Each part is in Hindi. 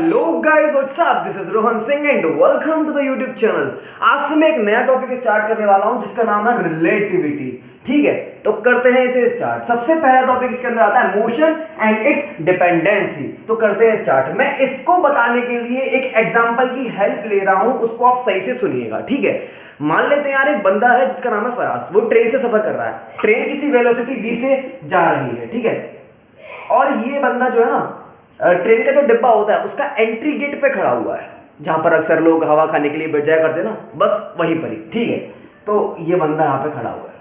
Hello guys, what's up, this is Rohan Singh and welcome to the YouTube channel. आज से मैं एक नया टॉपिक स्टार्ट करने वाला हूं जिसका नाम है रिलेटिविटी। ठीक है, तो करते हैं इसे स्टार्ट। सबसे पहला टॉपिक इसके अंदर आता है मोशन एंड इट्स डिपेंडेंसी। तो करते हैं स्टार्ट। मैं इसको बताने के लिए एक एग्जांपल की हेल्प ले रहा हूं, उसको आप सही से सुनिएगा। ठीक है, मान लेते हैं यार एक बंदा है जिसका नाम है फराज, वो ट्रेन से सफर कर रहा है। ट्रेन किसी वेलोसिटी v से जा रही है। ठीक है, और ये बंदा जो है ना, ट्रेन का जो डिब्बा होता है उसका एंट्री गेट पे खड़ा हुआ है, जहां पर अक्सर लोग हवा खाने के लिए बैठ जाया करते हैं ना, बस वहीं पर ही। ठीक है, तो ये बंदा यहाँ पे खड़ा हुआ है।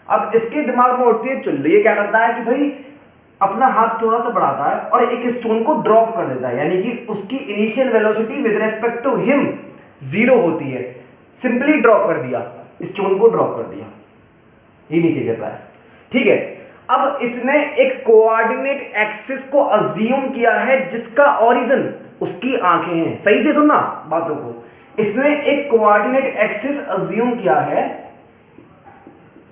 अब इसके दिमाग में उठती है चुल्ली। ये क्या करता है कि भाई अपना हाथ थोड़ा सा बढ़ाता है और एक स्टोन को ड्रॉप कर देता है, यानी कि उसकी initial velocity with respect to him 0 होती है। सिंपली ड्रॉप कर दिया, स्टोन को ड्रॉप कर दिया, ये नीचे गिर रहा है। ठीक है, अब इसने एक कोऑर्डिनेट एक्सिस को अज्यूम किया है जिसका ओरिजिन उसकी आंखें हैं। सही से सुनना बातों को। इसने एक कोऑर्डिनेट एक्सिस अज्यूम किया है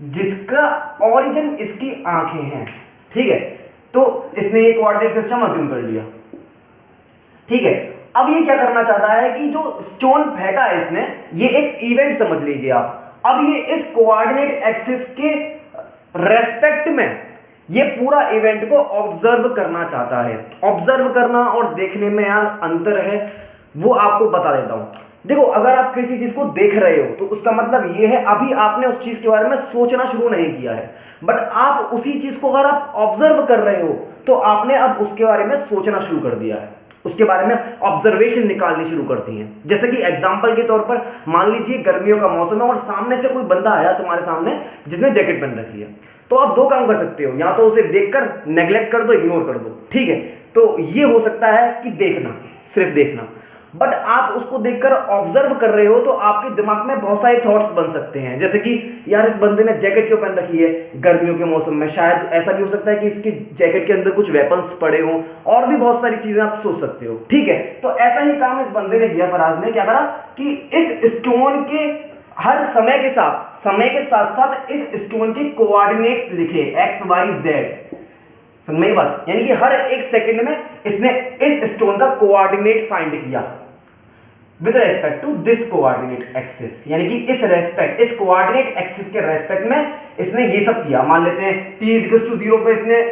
जिसका ओरिजिन इसकी आंखें हैं। ठीक है, तो इसने एक कोऑर्डिनेट सिस्टम अज्यूम कर लिया। ठीक है, अब ये क्या करना चाहता है कि जो स्टोन फेंका है इसने, ये एक इवेंट समझ लीजिए आप। अब ये इस कोऑर्डिनेट एक्सिस के रेस्पेक्ट में ये पूरा इवेंट को ऑब्जर्व करना चाहता है। ऑब्जर्व करना और देखने में यार अंतर है, वो आपको बता देता हूं। देखो, अगर आप किसी चीज को देख रहे हो तो उसका मतलब ये है अभी आपने उस चीज के बारे में सोचना शुरू नहीं किया है। बट आप उसी चीज को अगर आप ऑब्जर्व कर रहे हो तो आपने अब उसके बारे में सोचना शुरू कर दिया है, उसके बारे में ऑब्जर्वेशन निकालनी शुरू करती हैं। जैसे कि एग्जांपल के तौर पर मान लीजिए गर्मियों का मौसम है और सामने से कोई बंदा आया तुम्हारे सामने जिसने जैकेट पहन रखी है, तो आप दो काम कर सकते हो, या तो उसे देखकर नेग्लेक्ट कर दो, इग्नोर कर दो। ठीक है, तो ये हो सकता है कि देखना, सिर्फ देखना। बट आप उसको देखकर ऑब्जर्व कर रहे हो तो आपके दिमाग में बहुत सारे थॉट्स बन सकते हैं, जैसे कि यार इस बंदे ने जैकेट क्यों पहन रखी है गर्मियों के मौसम में, शायद ऐसा भी हो सकता है कि इसकी जैकेट के अंदर कुछ वेपन्स पड़े हों, और भी बहुत सारी चीजें आप सोच सकते हो। ठीक है, तो ऐसा ही काम इस बंदे ने किया, फराज ने क्या करा कि इस स्टोन के हर समय के साथ इस स्टोन के कोऑर्डिनेट्स लिखे x y z। समझ में बात? यानी कि हर एक सेकंड में इसने इस स्टोन का कोऑर्डिनेट फाइंड किया with respect to this coordinate axis, यानी कि इस कोऑर्डिनेट एक्सिस के रेस्पेक्ट में इसने ये सब किया। मान लेते हैं t=0 पे इसने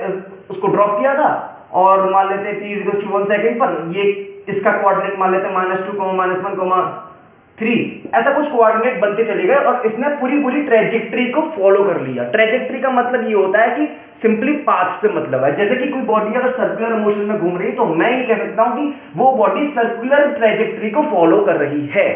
उसको ड्रॉप किया था, और मान लेते हैं t=1 सेकंड पर ये इसका कोऑर्डिनेट मान लेते हैं -2, -1, 3, ऐसा कुछ कोऑर्डिनेट बनते चले गए और इसने पूरी ट्रेजेक्ट्री को फॉलो कर लिया। ट्रेजेक्ट्री का मतलब ये होता है कि सिंपली पाथ से मतलब है। जैसे कि कोई बॉडी अगर सर्कुलर मोशन में घूम रही है तो मैं ये कह सकता हूं कि वो बॉडी सर्कुलर ट्रेजेक्ट्री को फॉलो कर रही है।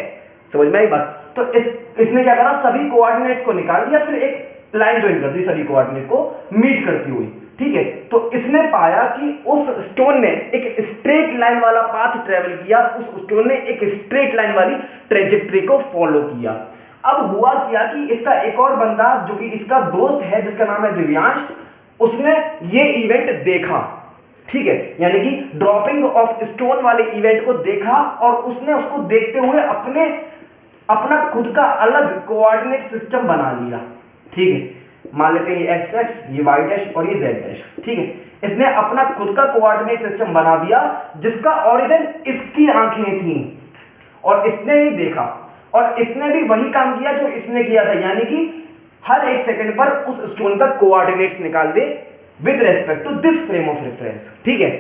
समझ में आई बात? तो इसने क्या करा, सभी कोऑर्डिनेट्स को निकाल दिया, फिर एक लाइन ज्वाइन कर दी सभी कोऑर्डिनेट को मीट करती हुई। ठीक है, तो इसने पाया कि उस स्टोन ने एक स्ट्रेट लाइन वाला पाथ ट्रेवल किया, उस स्टोन ने एक स्ट्रेट लाइन वाली ट्रेजेक्ट्री को फॉलो किया। अब हुआ क्या कि इसका एक और बंदा जो कि इसका दोस्त है जिसका नाम है दिव्यांश, उसने ये इवेंट देखा। ठीक है, यानी कि ड्रॉपिंग ऑफ स्टोन वाले इवेंट को देखा और उसने उसको देखते हुए अपना खुद का अलग कोऑर्डिनेट सिस्टम बना लिया। ठीक है, मान लेते हैं ये x, ये y' और ये z'। ठीक है, इसने अपना खुद का कोऑर्डिनेट सिस्टम बना दिया जिसका ओरिजिन इसकी आंखें थीं, और इसने ही देखा और इसने भी वही काम किया जो इसने किया था, यानी कि हर एक सेकंड पर उस स्टोन का कोऑर्डिनेट्स निकाल दे with respect to this frame of reference. ठीक है,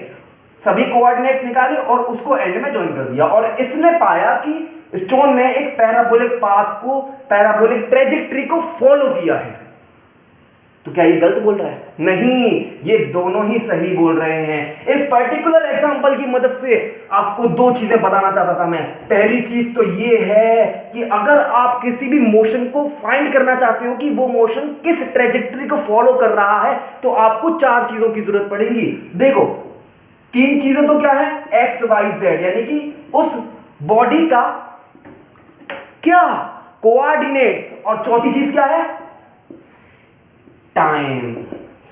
सभी कोऑर्डिनेट्स निकाले और उसको एंड में ज्वाइन कर दिया, और इसने पाया कि स्टोन ने एक पैराबोलिक पाथ को, पैराबोलिक ट्रेजेक्ट्री को फॉलो किया है। तो क्या ये गलत बोल रहा है? नहीं, ये दोनों ही सही बोल रहे हैं। इस पर्टिकुलर एग्जांपल की मदद से आपको दो चीजें बताना चाहता था मैं। पहली चीज तो ये है कि अगर आप किसी भी मोशन को फाइंड करना चाहते हो कि वो मोशन किस ट्रेजेक्ट्री को फॉलो कर रहा है, तो आपको 4 चीजों की जरूरत पड़ेगी। देखो, 3 चीजें तो क्या है, x y z, यानी कि उस बॉडी का क्या कोऑर्डिनेट्स, और चौथी चीज क्या है, टाइम।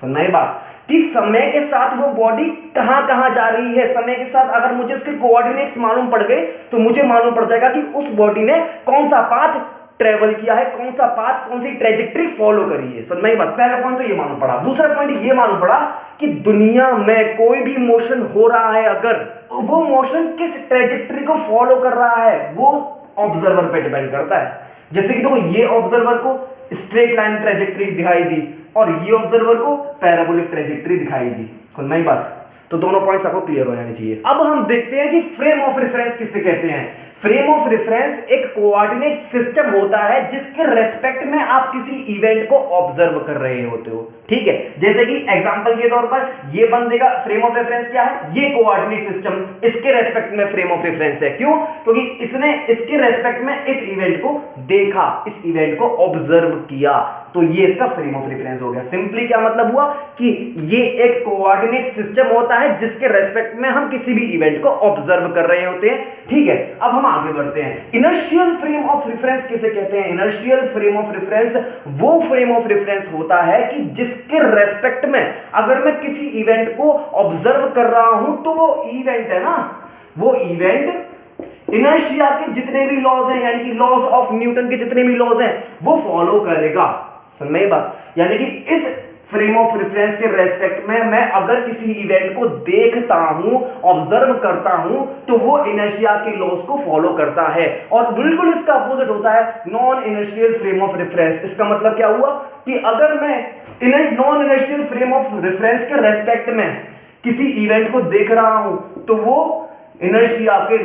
समझना ये बात कि समय के साथ वो बॉडी कहां कहां जा रही है। समय के साथ अगर मुझे उसके कोऑर्डिनेट्स मालूम पड़ गए तो मुझे मालूम पड़ जाएगा कि उस बॉडी ने कौन सा पाथ ट्रेवल किया है, कौन सा पाथ, कौन सी ट्रेजेक्ट्री फॉलो करी है। समझ में बात। पहला पॉइंट तो ये मालूम पड़ा। दूसरा पॉइंट ये मालूम पड़ा कि दुनिया में कोई भी मोशन हो रहा है, अगर वो मोशन किस ट्रेजेक्ट्री को फॉलो कर रहा है वो ऑब्जर्वर पे डिपेंड करता है। जैसे कि देखो ये ऑब्जर्वर को स्ट्रेट लाइन ट्रेजेक्ट्री दिखाई दी और ये ऑब्जर्वर को पैराबोलिक ट्रेजेक्ट्री दिखाई दी। समझ में बात। तो दोनों पॉइंट्स आपको क्लियर हो जाने चाहिए। अब हम देखते हैं कि फ्रेम ऑफ रेफरेंस किससे कहते हैं। फ्रेम ऑफ रेफरेंस एक कोऑर्डिनेट सिस्टम होता है जिसके रेस्पेक्ट में आप किसी इवेंट को ऑब्जर्व कर रहे होते हो। ठीक है, जैसे कि एग्जांपल के तौर पर ये बंदे का फ्रेम ऑफ रेफरेंस क्या है, ये कोऑर्डिनेट सिस्टम, इसके रेस्पेक्ट में फ्रेम ऑफ रेफरेंस है। क्यों? क्योंकि इसने इसके रेस्पेक्ट में इस इवेंट को देखा, इस इवेंट को ऑब्जर्व किया, तो ये इसका फ्रेम ऑफ रेफरेंस हो गया। सिंपली क्या मतलब हुआ कि ये एक कोऑर्डिनेट सिस्टम होता है जिसके रेस्पेक्ट में हम किसी भी इवेंट को ऑब्जर्व कर रहे होते हैं। ठीक है, अब हम आगे बढ़ते हैं। इनर्शियल फ्रेम ऑफ रेफरेंस किसे कहते हैं? इनर्शियल फ्रेम ऑफ रेफरेंस वो फ्रेम ऑफ रेफरेंस होता है कि जिसके रेस्पेक्ट में अगर मैं किसी इवेंट को ऑब्जर्व कर रहा हूं तो वो इवेंट है ना, वो इवेंट इनर्शिया के जितने भी लॉज हैं, यानी कि लॉज ऑफ न्यूटन के जितने भी लॉज हैं वो फॉलो करेगा। समझ में बात। यानी कि इस फ्रेम ऑफ रेफरेंस के रेस्पेक्ट में मैं अगर किसी इवेंट को देखता हूं, ऑब्जर्व करता हूं, तो वो इनर्शिया के लॉज को फॉलो करता है। और बिल्कुल इसका अपोजिट होता है non inertial frame of reference. इसका मतलब क्या हुआ कि अगर मैं non inertial frame of reference के रेस्पेक्ट में किसी इवेंट को देख रहा हूं तो वो इनर्शिया के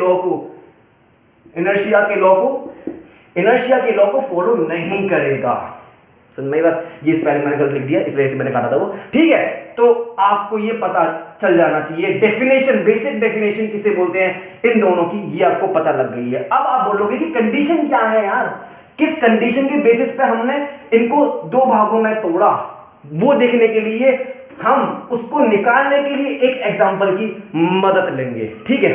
लॉ को फॉलो नहीं करेगा। समझ में बात। ये पहले मैंने गलत लिख दिया, इस वजह से मैंने काटा था वो। ठीक है, तो आपको ये पता चल जाना चाहिए डेफिनेशन, बेसिक डेफिनेशन किसे बोलते हैं इन दोनों की, ये आपको पता लग गई है। अब आप बोलोगे कि कंडीशन क्या है यार, किस कंडीशन के बेसिस पे हमने इनको दो भागों में तोड़ा, वो देखने के लिए हम उसको निकालने के लिए एक एग्जांपल की मदद लेंगे। ठीक है,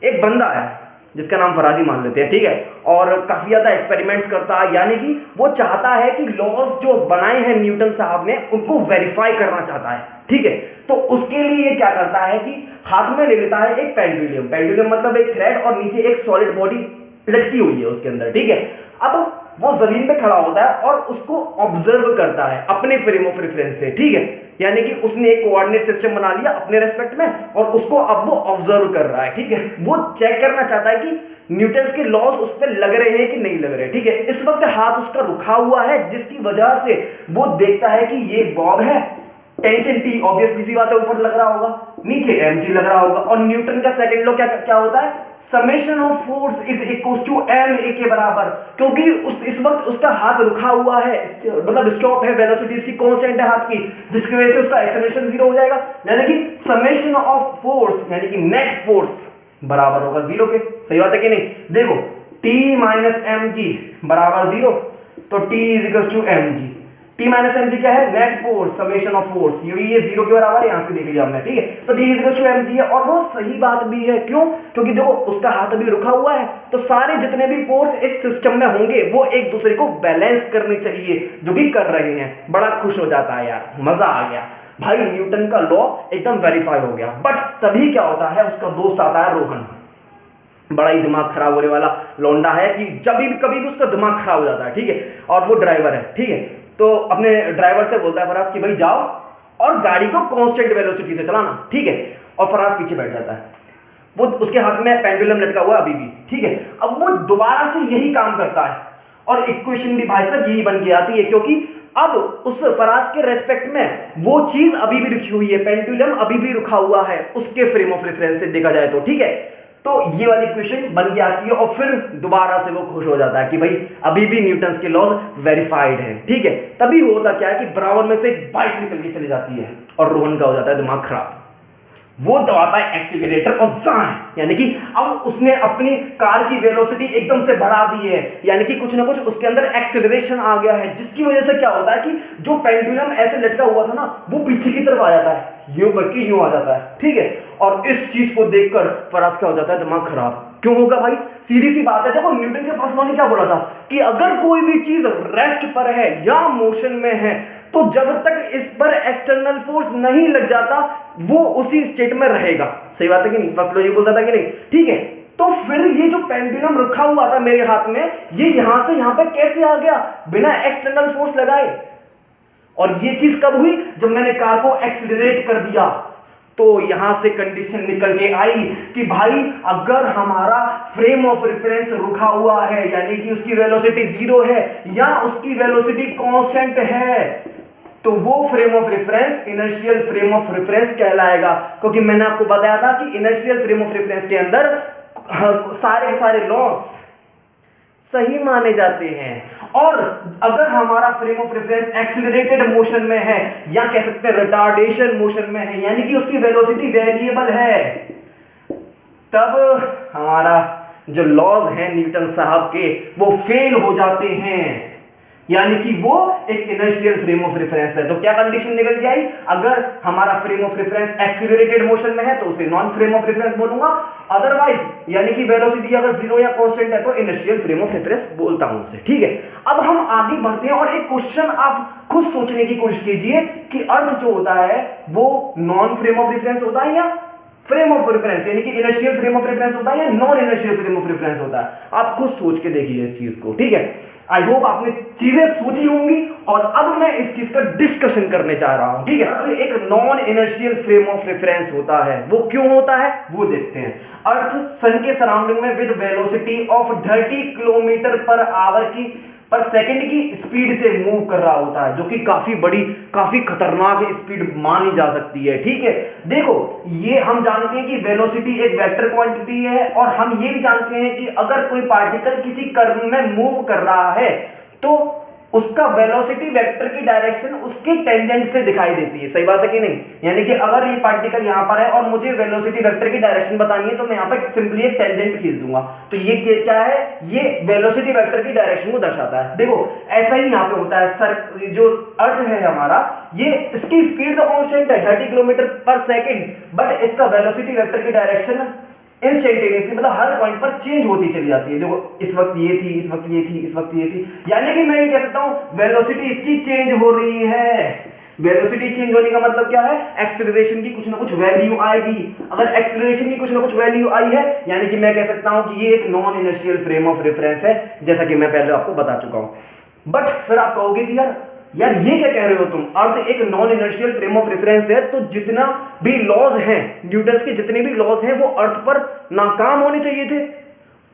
एक बंदा है जिसका नाम फराजी मान लेते हैं। ठीक है, और काफी ज्यादा एक्सपेरिमेंट्स करता है, यानी कि वो चाहता है कि लॉज जो बनाए हैं न्यूटन साहब ने उनको वेरीफाई करना चाहता है। ठीक है, तो उसके लिए ये क्या करता है कि हाथ में ले लेता है एक पेंडुलम। पेंडुलम मतलब एक थ्रेड और नीचे एक सॉलिड बॉडी लटकी हुई है उसके अंदर। ठीक है, अब वो जमीन पे खड़ा होता है और उसको ऑब्जर्व करता है अपने फ्रेम ऑफ रेफरेंस से। ठीक है, यानी कि उसने एक कोऑर्डिनेट सिस्टम बना लिया अपने रेस्पेक्ट में और उसको अब वो ऑब्जर्व कर रहा है। ठीक है, वो चेक करना चाहता है कि न्यूटन के लॉज उस पर लग रहे हैं कि नहीं लग रहे। ठीक है, इस वक्त हाथ उसका रुका हुआ है जिसकी वजह से वो देखता है कि ये बॉब है, टेंशन टी ऑब्वियसली सी बात है ऊपर लग रहा होगा, नीचे mg लग रहा होगा। और न्यूटन का सेकंड लॉ क्या होता है, summation of force is equals to ma के बराबर। क्योंकि इस वक्त उसका हाथ रुका हुआ है, मतलब स्टॉप है, वेलोसिटी इसकी कांस्टेंट है हाथ की, जिसकी वजह से उसका एक्सेलरेशन जीरो हो जाएगा। यानी कि समेशन ऑफ फोर्स यानी कि नेट फोर्स बराबर होगा जीरो के। सही बात है कि नहीं? देखो t माइनस mg बराबर जीरो, तो t is equals to mg। T minus M G क्या है? Net force summation of force, ये जीरो के बराबर है, यहां से देख लिया हमने। ठीक है, तो T इक्वल टू mg है और वो सही बात भी है। क्यों? क्योंकि देखो उसका हाथ अभी रुका हुआ है, तो सारे जितने भी फोर्स इस सिस्टम में होंगे वो एक दूसरे को बैलेंस करने चाहिए, जो कि कर रहे हैं। बड़ा खुश हो जाता है यार, मजा आ गया भाई, न्यूटन का लॉ एकदम वेरीफाई हो गया। बट तभी क्या होता है, उसका दोस्त आता है रोहन, बड़ा ही दिमाग खराब होने वाला लौंडा है कि जब भी कभी भी उसका दिमाग खराब हो जाता है। ठीक है, और वो ड्राइवर है। ठीक है, तो अपने ड्राइवर से बोलता है फराज कि भाई जाओ और गाड़ी को कांस्टेंट वेलोसिटी से चलाना। ठीक है, और फराज पीछे बैठ जाता है, वो उसके हाथ में पेंडुलम लटका हुआ अभी भी। ठीक है, अब वो दोबारा से यही काम करता है और इक्वेशन भी भाई साहब यही बन के आती है, क्योंकि अब उस फराज के रेस्पेक्ट में वो चीज अभी भी रुकी हुई है, पेंडुलम अभी भी रुका हुआ है उसके फ्रेम ऑफ रेफरेंस से देखा जाए तो। ठीक है, तो ये वाली इक्वेशन बन के आती है और फिर दोबारा से वो खुश हो जाता है कि भाई अभी भी न्यूटन के लॉज वेरीफाइड हैं। ठीक है, तभी होता क्या है कि बराबर में से एक बाइक निकल के चली जाती है और रोहन का हो जाता है दिमाग खराब। वो दबाता है एक्सीलरेटर और जान, यानी कि अब उसने अपनी कार की वेलोसिटी एकदम से बढ़ा दी है, यानी कि कुछ ना कुछ उसके अंदर एक्सीलरेशन आ गया है, जिसकी वजह से क्या होता है कि जो पेंडुलम ऐसे लटका हुआ था ना वो पीछे की तरफ आ जाता है, यूं करके यूं आ जाता है। ठीक है, और इस चीज को देखकर फराज क्या हो जाता है, दिमाग खराब। क्यों होगा भाई? सीधी सी बात है, देखो न्यूटन के फर्स्ट लॉ ने क्या बोला था कि अगर कोई भी चीज रेस्ट पर है या मोशन में है तो जब तक इस पर एक्सटर्नल फोर्स नहीं लग जाता वो उसी स्टेट में रहेगा। सही बात है कि नहीं? फर्स्ट लॉ ये बोलता था कि नहीं? ठीक है, तो फिर ये जो पेंडुलम रखा हुआ था मेरे हाथ में, ये यहां से यहां पे कैसे आ गया बिना एक्सटर्नल फोर्स लगाए? और ये चीज कब हुई? जब मैंने कार को एक्सीलरेट कर दिया। तो यहां से कंडीशन निकल के आई कि भाई अगर हमारा फ्रेम ऑफ रेफरेंस रुका हुआ है, यानी कि उसकी वेलोसिटी 0 है या उसकी वेलोसिटी कांस्टेंट है, तो वो frame of reference inertial frame of reference कहलाएगा। क्योंकि मैंने आपको बताया था कि इनर्शियल फ्रेम ऑफ रेफरेंस के अंदर सारे के सारे लॉस सही माने जाते हैं। और अगर हमारा frame of reference accelerated motion में है या कह सकते हैं रिटार्डेशन मोशन में है, यानी कि उसकी वेलोसिटी वेरिएबल है, तब हमारा जो लॉज हैं न्यूटन साहब के वो फेल हो जाते हैं, यानी कि वो एक इनर्शियल फ्रेम ऑफ रेफरेंस है। तो क्या कंडीशन निकल के आई? अगर हमारा frame of reference accelerated motion में है तो उसे नॉन फ्रेम ऑफ रेफरेंस बोलूंगा, अदरवाइज यानी कि वेलोसिटी अगर 0 या कांस्टेंट है तो इनर्शियल फ्रेम ऑफ रेफरेंस बोलता हूं उसे। ठीक है, अब हम आगे बढ़ते हैं और एक क्वेश्चन आप खुद सोचने की कोशिश कीजिए कि अर्थ जो होता है वो नॉन फ्रेम ऑफ रेफरेंस होता है या फ्रेम ऑफ रेफरेंस, यानी कि इनर्शियल फ्रेम ऑफ रेफरेंस होता है या non inertial frame of reference होता है? आप खुद सोच के देखिए इस चीज को। ठीक है, आई होप आपने चीजें सोची होंगी और अब मैं इस चीज का डिस्कशन करने जा रहा हूं। ठीक है, अर्थ एक non inertial frame of reference होता है। वो क्यों होता है वो देखते हैं। अर्थ सन के सराउंडिंग में with velocity of 30 kilometre per our की पर सेकंड की स्पीड से मूव कर रहा होता है, जो कि काफी बड़ी काफी खतरनाक स्पीड मानी जा सकती है। ठीक है, देखो ये हम जानते हैं कि वेलोसिटी एक वेक्टर क्वांटिटी है और हम ये भी जानते हैं कि अगर कोई पार्टिकल किसी कर्व में मूव कर रहा है तो उसका वेलोसिटी वेक्टर की डायरेक्शन उसके टेंजेंट से दिखाई देती है। सही बात है कि नहीं? यानी कि अगर ये पार्टिकल यहां पर है और मुझे वेलोसिटी वेक्टर की डायरेक्शन बतानी है तो मैं यहां पर सिंपली एक टेंजेंट खींच दूंगा, तो ये क्या है? ये वेलोसिटी वेक्टर की डायरेक्शन को दर्शाता है। देखो ऐसा ही यहां पे होता है। सर जो अर्थ है हमारा, ये इसकी स्पीड तो कांस्टेंट है 30 किलोमीटर पर सेकंड, बट इसका वेलोसिटी वेक्टर की डायरेक्शन इंस्टेंटेनियसली मतलब हर पॉइंट पर चेंज होती चली जाती है। देखो इस वक्त ये थी, इस वक्त ये थी, इस वक्त ये थी, यानी कि मैं ये कह सकता हूं वेलोसिटी इसकी चेंज हो रही है। वेलोसिटी चेंज होने का मतलब क्या है? एक्सीलरेशन की कुछ ना कुछ वैल्यू आएगी। अगर एक्सीलरेशन की कुछ ना कुछ वैल्यू आई है, यानी कि मैं कह सकता हूं कि ये एक non inertial frame of reference है, जैसा कि मैं पहले आपको बता चुका हूं। बट फिर आप कहोगे कि यार ये क्या कह रहे हो तुम? अर्थ एक non inertial frame of reference है तो जितना भी लॉज हैं, न्यूटन्स के जितने भी लॉज हैं वो अर्थ पर नाकाम होने चाहिए थे।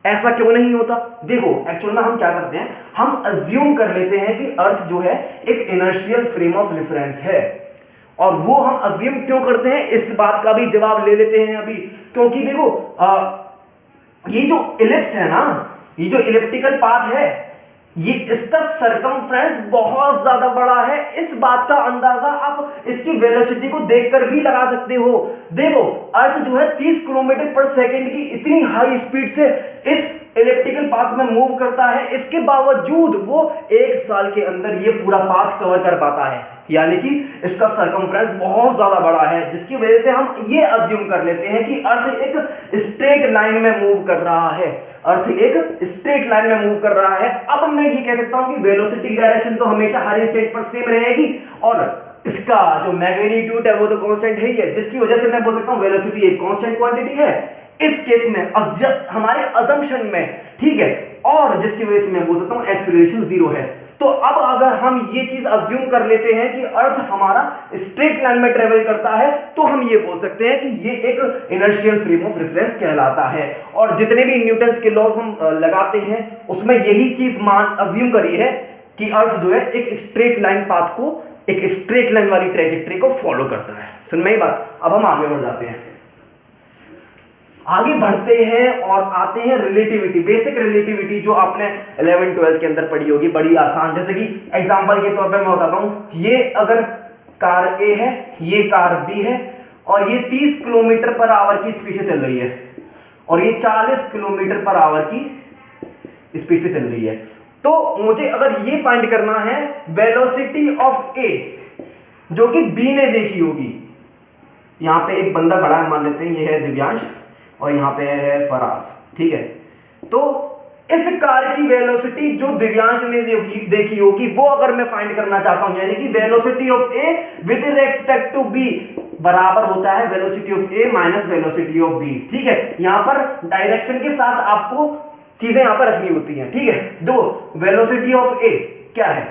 ऐसा क्यों नहीं होता? देखो एक्चुअल में हम क्या करते हैं, हम अज्यूम कर लेते हैं कि अर्थ जो है एक इनर्शियल फ्रेम ऑफ रेफरेंस है। और वो हम अज्यूम क्यों करते हैं इस बात का भी जवाब ले लेते हैं अभी। क्योंकि देखो ये जो इलिप्स है ना, ये जो इलिप्टिकल पाथ है, ये इसका सरकमफ्रेंस बहुत ज्यादा बड़ा है। इस बात का अंदाजा आप इसकी वेलोसिटी को देखकर भी लगा सकते हो। देखो अर्थ जो है 30 किलोमीटर पर सेकंड की इतनी हाई स्पीड से इस इलिप्टिकल पाथ में मूव करता है, इसके बावजूद वो 1 साल के अंदर ये पूरा पाथ कवर कर पाता है, यानी कि इसका सरकमफ्रेंस बहुत ज्यादा बड़ा है, जिसकी वजह से हम ये अज्यूम कर लेते हैं कि अर्थ एक स्ट्रेट लाइन में मूव कर रहा है। अर्थ एक स्ट्रेट लाइन में मूव कर रहा है। अब मैं ये कह सकता हूं कि वेलोसिटी डायरेक्शन तो हमेशा हर इंस्टेंट पर सेम रहेगी और इसका जो मैग्नीट्यूड है वो तो कांस्टेंट है ही है, जिसकी वजह से मैं बोल सकता हूं वेलोसिटी एक कांस्टेंट क्वांटिटी है इस केस में हमारे अजम्पशन में। ठीक है, और जिसकी वजह से मैं बोल सकता हूं एक्सीलरेशन 0 है। तो अब अगर हम ये चीज अज्यूम कर लेते हैं कि अर्थ हमारा स्ट्रेट लाइन में ट्रेवल करता है, तो हम ये बोल सकते हैं कि ये एक इनर्शियल फ्रेम ऑफ रेफरेंस कहलाता है। और जितने भी न्यूटन्स के लॉज हम लगाते हैं उसमें यही चीज अज्यूम करी है कि अर्थ जो है एक स्ट्रेट लाइन पाथ को, एक स्ट्रेट लाइन वाली ट्रेजेक्टरी को फॉलो करता है। सुन में ही बात। अब हम आगे बढ़ जाते हैं, आगे बढ़ते हैं और आते हैं रिलेटिविटी, बेसिक रिलेटिविटी जो आपने 11th 12th के अंदर पढ़ी होगी, बड़ी आसान। जैसे कि एग्जांपल के तौर पे मैं बताता हूं, ये अगर कार ए है, ये कार बी है और ये 30 किलोमीटर पर आवर की स्पीड से चल रही है और ये 40 किलोमीटर पर आवर की स्पीड से चल रही है। तो मुझे अगर ये फाइंड करना है वेलोसिटी ऑफ ए जो कि बी ने देखी होगी। यहां पे एक बंदा खड़ा है, मान लेते हैं ये है दिव्यांश और यहां पे है फराज। ठीक है, तो इस कार की वेलोसिटी जो दिव्यांश ने देखी होगी वो अगर मैं फाइंड करना चाहता हूं, यानी कि velocity of A with respect to B, बराबर होता है velocity of A minus velocity of B. ठीक है, यहां पर डायरेक्शन के साथ आपको चीजें यहां पर रखनी होती हैं। ठीक है, दो वेलोसिटी ऑफ ए क्या है,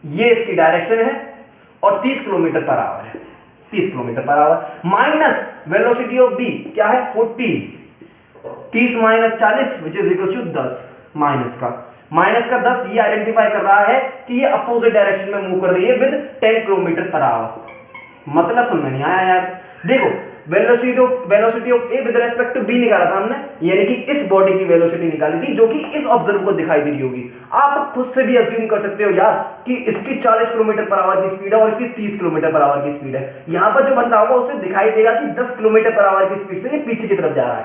ये इसकी डायरेक्शन है और 30 किलोमीटर पर आवर है, 30 kilometre per hour, minus velocity of B क्या है 40, 30 minus 40 which is equal to 10, minus का 10 ये आइडेंटिफाई कर रहा है कि ये अपोजिट डायरेक्शन में मूव कर रही है विद 10 किलोमीटर पर आवर। मतलब समझ में नहीं आया यार। देखो velocity of A with respect to B निकाला था हमने, यानी कि इस बॉडी की वेलोसिटी निकाली थी जो कि इस ऑब्जर्वर को दिखाई दे रही होगी। आप खुद से भी अज्यूम कर सकते हो यार कि इसकी 40 किलोमीटर पर आवर की स्पीड है और इसकी 30 किलोमीटर पर आवर की स्पीड है। यहां पर जो बंदा होगा उसे दिखाई देगा कि 10 किलोमीटर पर आवर की स्पीड से ये पीछे की तरफ जा रहा है,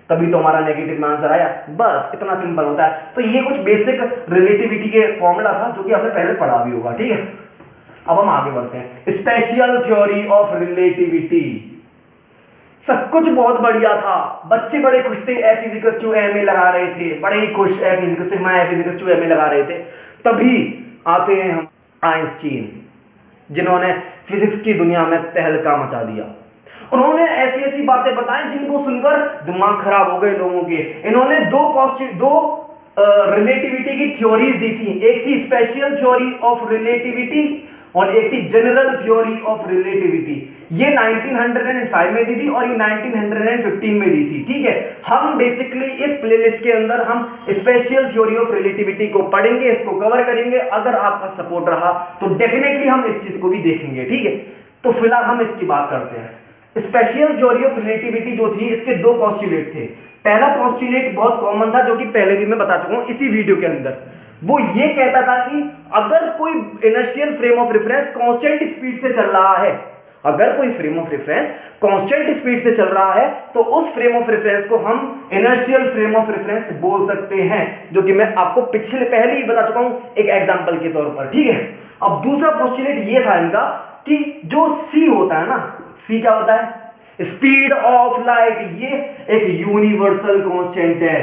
तभी तो हमारा नेगेटिव में आंसर आया। बस इतना सिंपल होता है। तो ये कुछ बेसिक रिलेटिविटी के फॉर्मूला था जो कि आपने पहले पढ़ा भी होगा। ठीक है, अब हम आगे बढ़ते हैं। स्पेशल थ्योरी ऑफ रिलेटिविटी, सब कुछ बहुत बढ़िया था, बच्चे बड़े खुश थे, F इक्वल्स टू ma लगा रहे थे, बड़े ही खुश, F इक्वल्स टू ma लगा रहे थे। तभी आते हैं हम आइंस्टीन, जिन्होंने फिजिक्स की दुनिया में तहलका मचा दिया। उन्होंने ऐसी ऐसी बातें बताई जिनको सुनकर दिमाग खराब हो गए लोगों के। इन्होंने दो रिलेटिविटी की थ्योरीज दी थी, एक थी स्पेशल थ्योरी ऑफ रिलेटिविटी और एक थी जनरल थ्योरी ऑफ रिलेटिविटी। ये 1905 में दी थी और ये 1915 में दी थी। ठीक है, हम बेसिकली इस प्लेलिस्ट के अंदर हम स्पेशल थ्योरी ऑफ रिलेटिविटी को पढ़ेंगे, इसको कवर करेंगे। अगर आपका सपोर्ट रहा तो डेफिनेटली हम इस चीज को भी देखेंगे। ठीक है, तो फिलहाल हम इसकी बात करते हैं। स्पेशल थ्योरी ऑफ रिलेटिविटी जो थी, इसके दो पोस्टुलेट थे। पहला पोस्टुलेट बहुत कॉमन था जो कि पहले भी मैं बता चुका हूं इसी वीडियो के अंदर। वो ये कहता था कि अगर कोई inertial frame of reference constant speed से चल रहा है, अगर कोई frame of reference constant speed से चल रहा है तो उस फ्रेम ऑफ रेफरेंस को हम इनर्शियल फ्रेम ऑफ रेफरेंस बोल सकते हैं, जो कि मैं आपको पहले ही बता चुका हूं एक एग्जांपल के तौर पर। ठीक है, अब दूसरा पोस्टुलेट ये था इनका कि जो c होता है ना, c क्या होता है, स्पीड ऑफ लाइट, ये एक यूनिवर्सल कांस्टेंट है।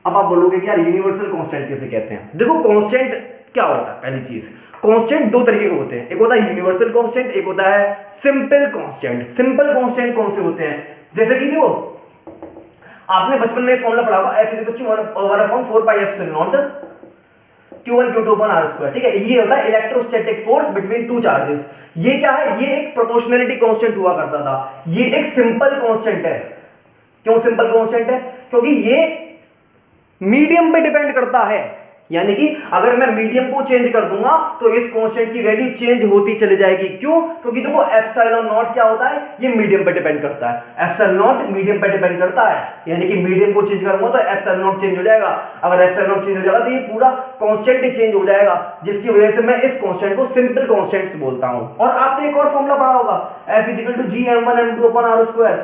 अब आप बोलोगे कि यार यूनिवर्सल कांस्टेंट कैसे कहते हैं? देखो कांस्टेंट क्या होता है, पहली चीज कांस्टेंट दो तरीके के होते हैं, एक होता है यूनिवर्सल कांस्टेंट, एक होता है सिंपल कांस्टेंट। सिंपल कांस्टेंट कौन से होते हैं? जैसे कि देखो आपने बचपन में फॉर्मूला पढ़ा होगा F = 1/4 pi epsilon Q1 Q2 upon r²। ठीक है, ये होता है electrostatic force between two charges. ये क्या है? ये एक प्रोपोर्शनलिटी कांस्टेंट हुआ करता था, ये एक सिंपल कांस्टेंट है। क्यों सिंपल कांस्टेंट है? क्योंकि ये मीडियम पे डिपेंड करता है, यानी कि अगर मैं मीडियम को चेंज कर दूंगा तो इस कांस्टेंट की वैल्यू चेंज होती चली जाएगी। क्यों? क्योंकि देखो एप्सिलॉन नॉट क्या होता है, ये मीडियम पे डिपेंड करता है। एप्सिलॉन नॉट मीडियम पे डिपेंड करता है, यानी कि मीडियम को चेंज करूंगा तो एप्सिलॉन नॉट चेंज हो जाएगा। अगर एप्सिलॉन नॉट चेंज हो जाएगा तो ये पूरा कांस्टेंट ही चेंज हो जाएगा, जिसकी वजह से मैं इस कांस्टेंट को सिंपल कांस्टेंट्स बोलता हूं। और आपने एक और फॉर्मूला पढ़ा होगा F = Gm1m2/r²,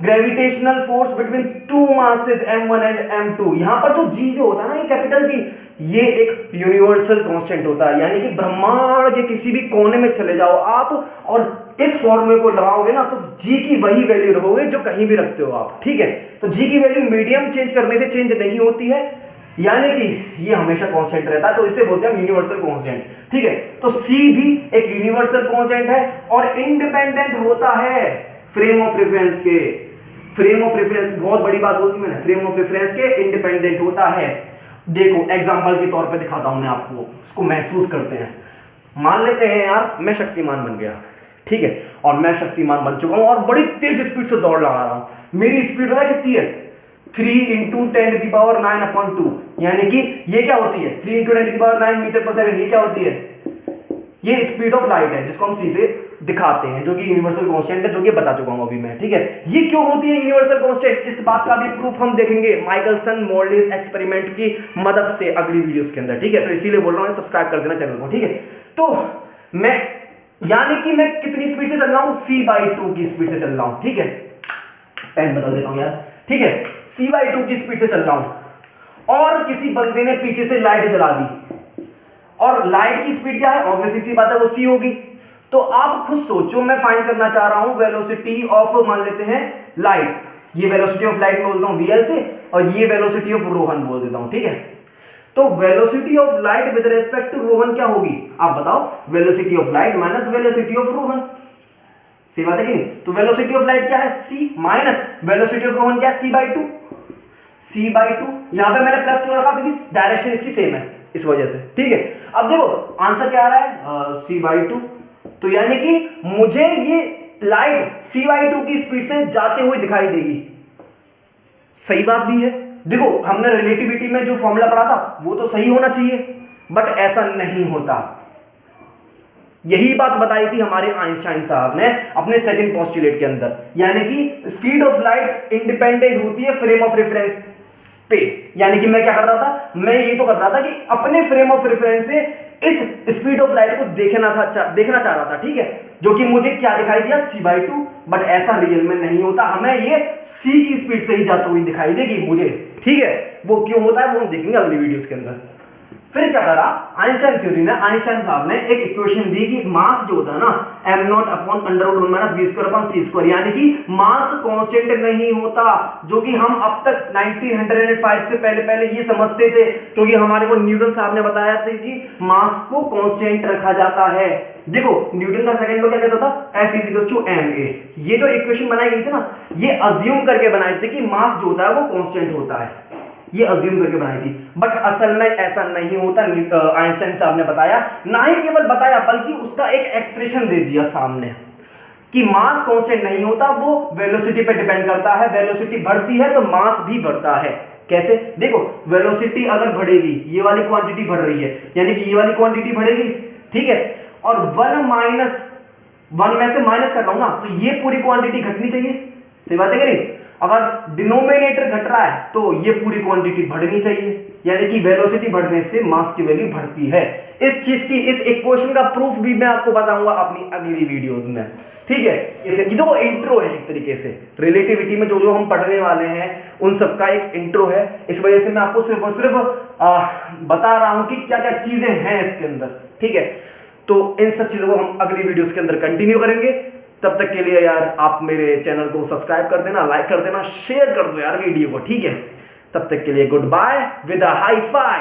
gravitational force between two masses m1 and m2। यहां पर तो g जो होता है ना, ये कैपिटल G, ये एक यूनिवर्सल कांस्टेंट होता है, यानी कि ब्रह्मांड के किसी भी कोने में चले जाओ आप और इस फॉर्मूले को लगाओगे ना तो g की वही वैल्यू रखोगे जो कहीं भी रखते हो आप। ठीक है, तो g की वैल्यू मीडियम चेंज करने से चेंज नहीं होती है, यानी कि ये हमेशा कांस्टेंट रहता है, तो इसे बोलते हैं यूनिवर्सल कांस्टेंट। ठीक है, तो c भी एक यूनिवर्सल कांस्टेंट है और इंडिपेंडेंट होता है फ्रेम ऑफ रेफरेंस के। फ्रेम ऑफ रेफरेंस, बहुत बड़ी बात बोल दी मैंने, फ्रेम ऑफ रेफरेंस के इंडिपेंडेंट होता है। देखो एग्जांपल के तौर पे दिखाता हूं मैं आपको, इसको महसूस करते हैं। मान लेते हैं यार मैं शक्तिमान बन गया, ठीक है, और मैं शक्तिमान बन चुका हूं और बड़ी तेज स्पीड से दौड़ लगा रहा हूं। मेरी स्पीड पता कितनी है? 3 × 10⁹², यानी कि ये क्या होती है? 3 × 10⁹ मीटर पर सेकंड। ये क्या होती है? ये स्पीड ऑफ लाइट है, जिसको हम c से दिखाते हैं, जो कि यूनिवर्सल कांस्टेंट है, जो कि बता चुका हूं अभी मैं। ठीक है, ये क्यों होती है यूनिवर्सल कांस्टेंट, इस बात का भी प्रूफ हम देखेंगे माइकलसन मोरलेस एक्सपेरिमेंट की मदद से अगली वीडियोस के अंदर। ठीक है, तो इसीलिए बोल रहा हूं सब्सक्राइब कर देना चैनल को। ठीक है, तो मैं यानी कि मैं कितनी स्पीड से चल रहा हूं? c/2 की स्पीड से चल रहा हूं। ठीक है, पेन बदल देता हूं यार। ठीक है, c/2 की स्पीड से चल रहा हूं और किसी बंदे ने पीछे से लाइट जला दी, और लाइट की स्पीड क्या है? ऑब्वियसली सी बात है, वो c होगी। तो आप खुद सोचो, मैं फाइंड करना चाह रहा हूं वेलोसिटी ऑफ, मान लेते हैं लाइट, ये वेलोसिटी ऑफ लाइट में बोलता हूं vl से, और ये वेलोसिटी ऑफ रोहन बोल देता हूं। ठीक है, तो velocity of light with respect to Rohan क्या होगी? आप बताओ, velocity of light minus velocity of Rohan. सही बात है कि नहीं? तो वेलोसिटी ऑफ लाइट क्या है c minus velocity of Rohan क्या है c/2, c/2। यहां पे मैंने प्लस क्यों रखा? क्योंकि डायरेक्शन इसकी सेम है इस वजह से, ठीक है। अब देखो आंसर क्या आ रहा है c/2, तो यानी कि मुझे ये लाइट c/2 की स्पीड से जाते हुए दिखाई देगी। सही बात भी है। देखो हमने रिलेटिविटी में जो फॉर्मूला पढ़ा था वो तो सही होना चाहिए, बट ऐसा नहीं होता। यही बात बताई थी हमारे आइंस्टाइन साहब ने अपने सेकंड पोस्टुलेट के अंदर, यानी कि स्पीड ऑफ लाइट इंडिपेंडेंट होती है फ्रेम ऑफ रेफरेंस पे। यानी कि मैं क्या कर रहा था, मैं ये तो कर रहा था कि अपने फ्रेम ऑफ रेफरेंस से इस स्पीड ऑफ लाइट को देखना चाह रहा था, ठीक है, जो कि मुझे क्या दिखाई दिया c/2, बट ऐसा रियल में नहीं होता। हमें ये c की स्पीड से ही जाती हुई दिखाई देगी मुझे, ठीक है। वो क्यों होता है वो हम देखेंगे अगली वीडियोस के अंदर। फिर क्या करा आइंस्टाइन थ्योरी ने, आइंस्टाइन साहब ने एक इक्वेशन दी कि मास जो होता है ना m0/√1 - v² यानी कि मास कांस्टेंट नहीं होता, जो कि हम अब तक 1905 से पहले ये समझते थे, क्योंकि हमारे को न्यूटन साहब ने बताया था कि मास को कांस्टेंट रखा जाता है। देखो न्यूटन का सेकंड लॉ क्या कहता था, F = ma। ये जो इक्वेशन बनाई गई थी ना, ये अज्यूम करके बनाई थी कि मास जो होता है वो कांस्टेंट होता है, ये अज्यूम करके बनाई थी, बट असल में ऐसा नहीं होता। आइंस्टाइन साहब ने बताया, ना ही केवल बताया बल्कि उसका एक एक्सप्रेशन दे दिया सामने कि मास कांस्टेंट नहीं होता, वो वेलोसिटी पे डिपेंड करता है। वेलोसिटी बढ़ती है तो मास भी बढ़ता है। कैसे? देखो वेलोसिटी अगर बढ़ेगी, ये वाली क्वांटिटी बढ़ रही है, यानी कि ये वाली क्वांटिटी बढ़ेगी, ठीक है, और 1 में से माइनस कर रहा हूं ना, तो ये पूरी क्वांटिटी घटनी चाहिए। सही बात है कि नहीं? अगर डिनोमिनेटर घट रहा है तो ये पूरी क्वांटिटी बढ़नी चाहिए, यानी कि वेलोसिटी बढ़ने से मास की वैल्यू बढ़ती है। इस चीज की, इस इक्वेशन का प्रूफ भी मैं आपको बताऊंगा अपनी अगली वीडियोस में, ठीक है। ये देखो इंट्रो है एक तरीके से, रिलेटिविटी में जो हम पढ़ने वाले हैं उन सबका एक इंट्रो है। इस वजह से मैं आपको सिर्फ और सिर्फ बता रहा हूं कि क्या क्या चीजें हैं इसके अंदर, ठीक है। तो इन सब चीजों को हम अगली वीडियोस के अंदर कंटिन्यू करेंगे। तब तक के लिए यार आप मेरे चैनल को सब्सक्राइब कर देना, लाइक कर देना, शेयर कर दो यार वीडियो को, ठीक है। तब तक के लिए good bye with a high phi.